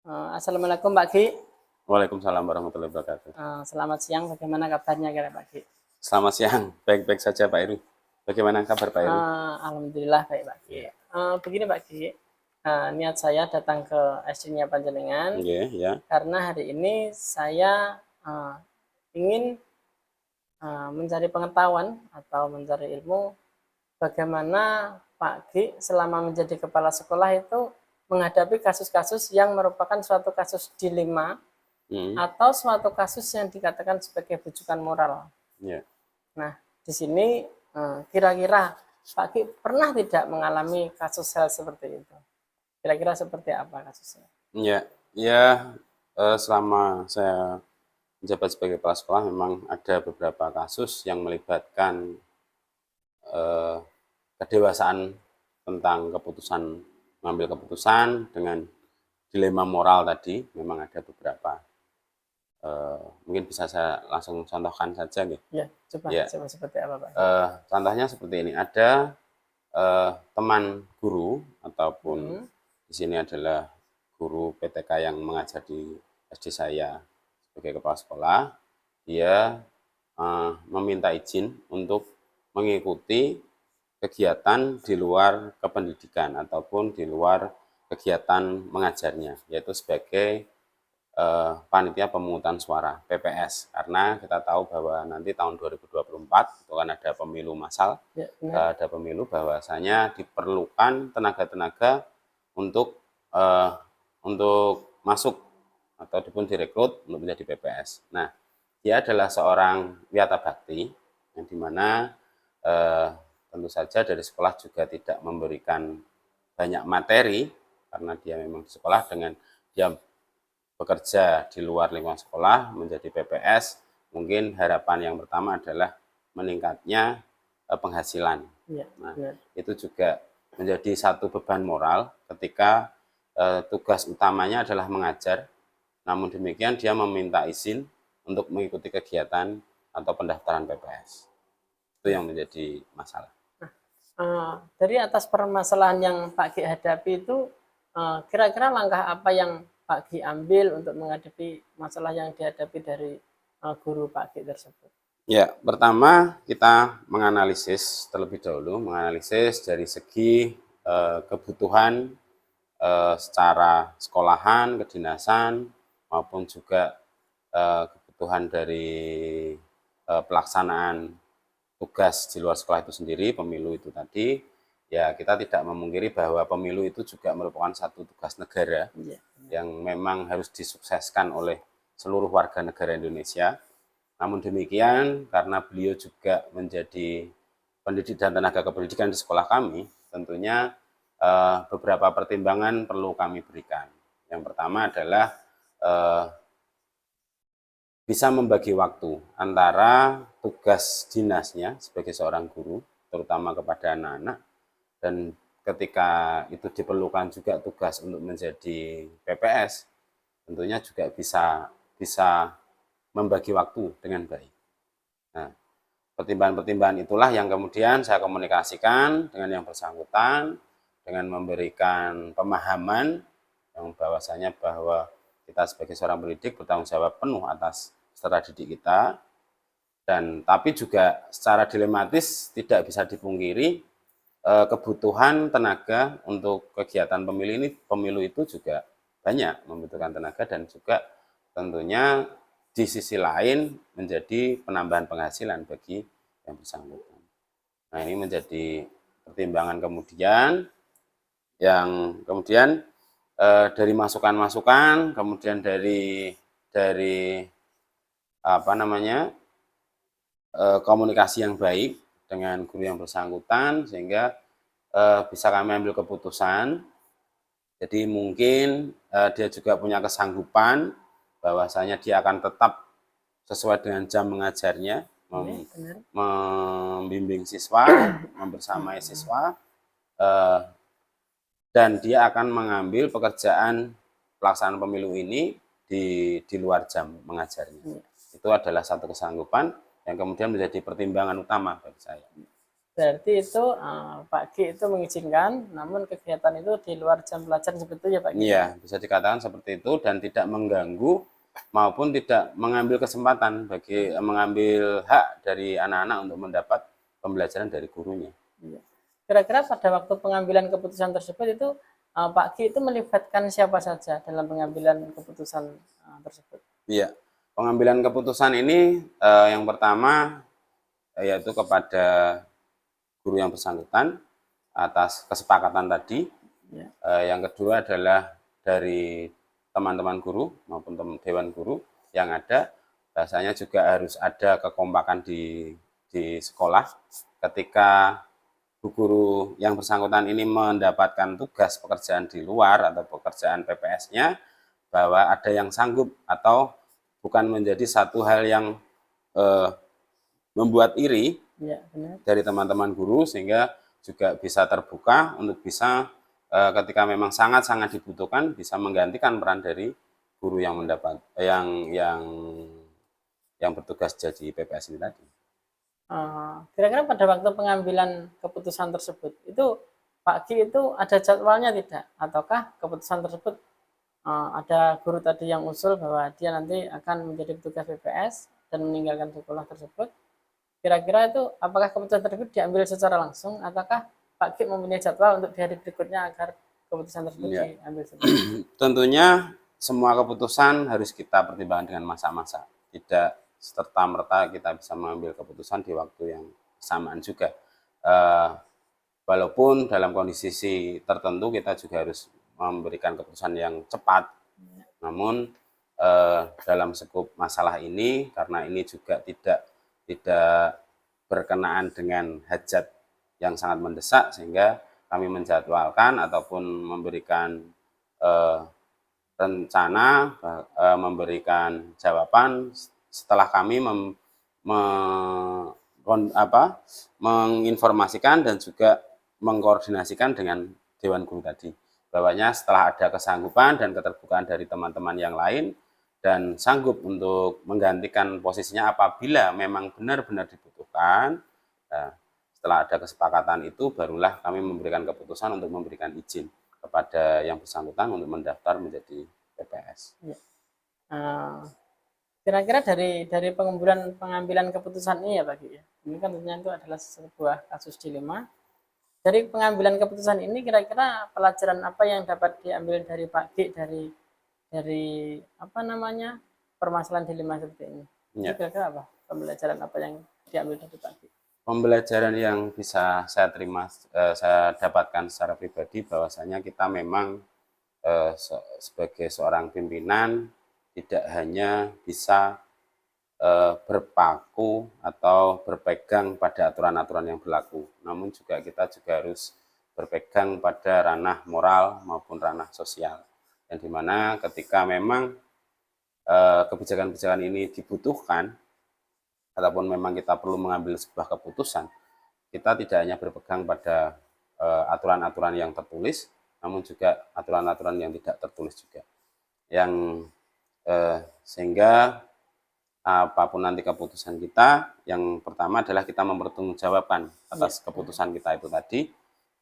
Assalamualaikum Pak Gi. Waalaikumsalam warahmatullahi wabarakatuh. Selamat siang, bagaimana kabarnya Pak Gi? Selamat siang, baik-baik saja Pak Heru. Bagaimana kabar Pak Heru? Alhamdulillah baik Pak Gi. Begini Pak Gi, niat saya datang ke SD-nya Panjenengan Ya. karena hari ini saya ingin mencari pengetahuan atau mencari ilmu bagaimana Pak Gi selama menjadi kepala sekolah itu menghadapi kasus-kasus yang merupakan suatu kasus dilema atau suatu kasus yang dikatakan sebagai bujukan moral. Ya. Nah, di sini kira-kira Pak Gi pernah tidak mengalami kasus hal seperti itu? Kira-kira seperti apa kasusnya? Selama saya menjabat sebagai kepala sekolah memang ada beberapa kasus yang melibatkan kedewasaan tentang mengambil keputusan dengan dilema moral tadi. Memang ada beberapa. Mungkin bisa saya langsung contohkan saja nih. Coba seperti apa Pak? Contohnya seperti ini, ada teman guru ataupun di sini adalah guru PTK yang mengajar di SD saya sebagai kepala sekolah. Dia meminta izin untuk mengikuti kegiatan di luar kependidikan ataupun di luar kegiatan mengajarnya, yaitu sebagai panitia pemungutan suara PPS, karena kita tahu bahwa nanti tahun 2024 itu kan ada pemilu massal, ada pemilu, bahwasanya diperlukan tenaga-tenaga untuk masuk ataupun direkrut untuk menjadi PPS. Nah, dia adalah seorang wiyata bakti yang dimana tentu saja dari sekolah juga tidak memberikan banyak materi karena dia memang di sekolah, dengan dia bekerja di luar lingkungan sekolah menjadi PPS, mungkin harapan yang pertama adalah meningkatnya penghasilan. Itu juga menjadi satu beban moral ketika tugas utamanya adalah mengajar, namun demikian dia meminta izin untuk mengikuti kegiatan atau pendaftaran PPS. Itu yang menjadi masalah. Dari atas permasalahan yang Pak Gi hadapi itu, kira-kira langkah apa yang Pak Gi ambil untuk menghadapi masalah yang dihadapi dari guru Pak Gi tersebut? Ya, pertama kita menganalisis terlebih dahulu, menganalisis dari segi kebutuhan secara sekolahan, kedinasan, maupun juga kebutuhan dari pelaksanaan tugas di luar sekolah itu sendiri, pemilu itu tadi. Ya, kita tidak memungkiri bahwa pemilu itu juga merupakan satu tugas negara yang memang harus disukseskan oleh seluruh warga negara Indonesia. Namun demikian, karena beliau juga menjadi pendidik dan tenaga kependidikan di sekolah kami, tentunya beberapa pertimbangan perlu kami berikan. Yang pertama adalah bisa membagi waktu antara tugas dinasnya sebagai seorang guru, terutama kepada anak-anak, dan ketika itu diperlukan juga tugas untuk menjadi PPS, tentunya juga bisa membagi waktu dengan baik. Nah, pertimbangan-pertimbangan itulah yang kemudian saya komunikasikan dengan yang bersangkutan, dengan memberikan pemahaman yang bahwasanya bahwa kita sebagai seorang pendidik bertanggung jawab penuh atas peserta didik kita, dan tapi juga secara dilematis tidak bisa dipungkiri kebutuhan tenaga untuk kegiatan pemilu itu juga banyak membutuhkan tenaga, dan juga tentunya di sisi lain menjadi penambahan penghasilan bagi yang bersangkutan. Nah, ini menjadi pertimbangan kemudian yang kemudian dari masukan-masukan, kemudian dari komunikasi yang baik dengan guru yang bersangkutan, sehingga bisa kami ambil keputusan. Jadi mungkin dia juga punya kesanggupan bahwasanya dia akan tetap sesuai dengan jam mengajarnya, membimbing siswa, membersamai siswa, dan dia akan mengambil pekerjaan pelaksanaan pemilu ini di luar jam mengajarnya. Itu adalah satu kesanggupan yang kemudian menjadi pertimbangan utama bagi saya. Berarti itu Pak G itu mengizinkan, namun kegiatan itu di luar jam pelajaran seperti itu ya Pak G? Iya, bisa dikatakan seperti itu dan tidak mengganggu maupun tidak mengambil kesempatan bagi mengambil hak dari anak-anak untuk mendapat pembelajaran dari gurunya. Iya. Kira-kira pada waktu pengambilan keputusan tersebut itu Pak G itu melibatkan siapa saja dalam pengambilan keputusan tersebut? Iya, pengambilan keputusan ini yang pertama yaitu kepada guru yang bersangkutan atas kesepakatan tadi. Ya. Yang kedua adalah dari teman-teman guru maupun dewan guru yang ada. Rasanya juga harus ada kekompakan di sekolah ketika bu guru yang bersangkutan ini mendapatkan tugas pekerjaan di luar atau pekerjaan PPS-nya, bahwa ada yang sanggup atau bukan menjadi satu hal yang membuat iri Ya, benar. dari teman-teman guru, sehingga juga bisa terbuka untuk bisa ketika memang sangat-sangat dibutuhkan bisa menggantikan peran dari guru yang mendapat yang bertugas jadi PPS ini tadi. Kira-kira pada waktu pengambilan keputusan tersebut itu Pak G itu ada jadwalnya tidak? Ataukah keputusan tersebut ada guru tadi yang usul bahwa dia nanti akan menjadi petugas PPS dan meninggalkan sekolah tersebut? Kira-kira itu apakah keputusan tersebut diambil secara langsung ataukah Pak G mempunyai jadwal untuk di hari berikutnya agar keputusan tersebut Ya. diambil secara Tentunya semua keputusan harus kita pertimbangkan dengan masa-masa. Tidak serta-merta kita bisa mengambil keputusan di waktu yang bersamaan juga. Walaupun dalam kondisi tertentu kita juga harus memberikan keputusan yang cepat. Namun dalam skup masalah ini, karena ini juga tidak berkenaan dengan hajat yang sangat mendesak, sehingga kami menjadwalkan ataupun memberikan rencana, memberikan jawaban setelah kami menginformasikan dan juga mengkoordinasikan dengan dewan guru tadi, bahwanya setelah ada kesanggupan dan keterbukaan dari teman-teman yang lain dan sanggup untuk menggantikan posisinya apabila memang benar-benar dibutuhkan, nah, setelah ada kesepakatan itu barulah kami memberikan keputusan untuk memberikan izin kepada yang bersangkutan untuk mendaftar menjadi PPS. Ya. Kira-kira dari pengambilan keputusan ini ya Pak Gi, ini kan tentunya itu adalah sebuah kasus dilema. Dari pengambilan keputusan ini kira-kira pelajaran apa yang dapat diambil dari Pak G dari apa namanya permasalahan dilema seperti ini? Ya. Kira-kira apa pembelajaran apa yang diambil dari Pak G? Pembelajaran yang bisa saya terima, saya dapatkan secara pribadi, bahwasanya kita memang sebagai seorang pimpinan tidak hanya bisa berpaku atau berpegang pada aturan-aturan yang berlaku, namun juga kita juga harus berpegang pada ranah moral maupun ranah sosial, yang dimana ketika memang kebijakan-kebijakan ini dibutuhkan ataupun memang kita perlu mengambil sebuah keputusan, kita tidak hanya berpegang pada aturan-aturan yang tertulis, namun juga aturan-aturan yang tidak tertulis juga, yang sehingga apapun nanti keputusan kita, yang pertama adalah kita mempertanggungjawabkan atas keputusan kita itu tadi.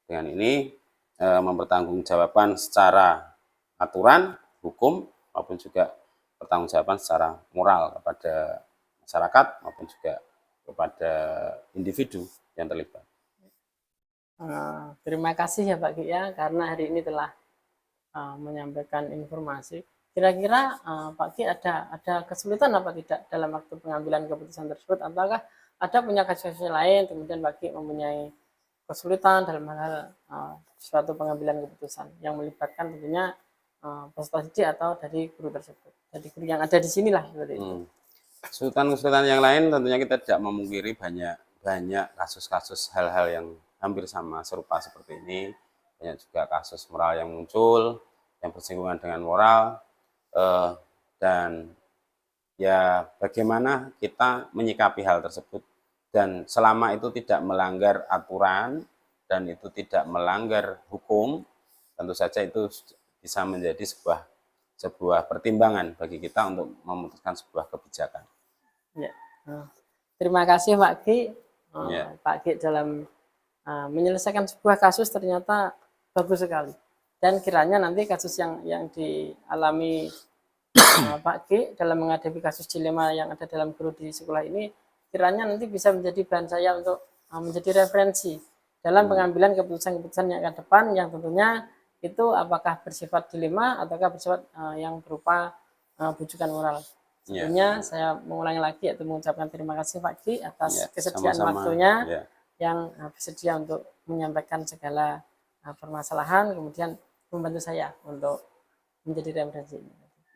Dengan ini mempertanggungjawabkan secara aturan, hukum, maupun juga pertanggungjawaban secara moral kepada masyarakat maupun juga kepada individu yang terlibat. Terima kasih ya Pak Gi ya, karena hari ini telah menyampaikan informasi. Kira-kira Pak Gi ada kesulitan apa tidak dalam waktu pengambilan keputusan tersebut, ataukah ada punya kasus lain kemudian Pak Gi mempunyai kesulitan dalam hal suatu pengambilan keputusan yang melibatkan tentunya peserta didik atau dari guru tersebut, dari guru yang ada di sinilah seperti itu. Kesulitan-kesulitan yang lain tentunya kita tidak memungkiri banyak kasus-kasus hal-hal yang hampir sama serupa seperti ini. Banyak juga kasus moral yang muncul yang bersinggungan dengan moral, dan ya bagaimana kita menyikapi hal tersebut, dan selama itu tidak melanggar aturan dan itu tidak melanggar hukum, tentu saja itu bisa menjadi sebuah pertimbangan bagi kita untuk memutuskan sebuah kebijakan. Ya. Terima kasih Pak Gi. Ya. Pak Gi dalam menyelesaikan sebuah kasus ternyata bagus sekali. Dan kiranya nanti kasus yang dialami Pak G dalam menghadapi kasus dilema yang ada dalam guru di sekolah ini, kiranya nanti bisa menjadi bahan saya untuk menjadi referensi dalam pengambilan keputusan-keputusan yang ke depan, yang tentunya itu apakah bersifat dilema ataukah bersifat yang berupa bujukan moral. Tentunya saya mengulangi lagi yaitu mengucapkan terima kasih Pak G atas kesediaan sama-sama. waktunya yang bersedia untuk menyampaikan segala permasalahan, kemudian membantu saya untuk menjadi referensi.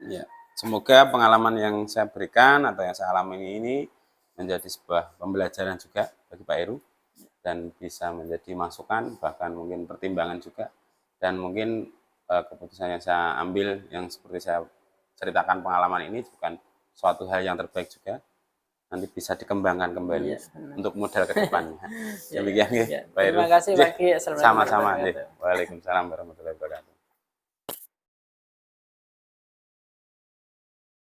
Ya, semoga pengalaman yang saya berikan atau yang saya alami ini menjadi sebuah pembelajaran juga bagi Pak Heru dan bisa menjadi masukan, bahkan mungkin pertimbangan juga, dan mungkin keputusan yang saya ambil yang seperti saya ceritakan pengalaman ini bukan suatu hal yang terbaik juga, nanti bisa dikembangkan kembali untuk modal ke depannya. Demikian ya, Pak Heru. Terima kasih Pak Ki. Sama-sama. Waalaikumsalam warahmatullahi wabarakatuh.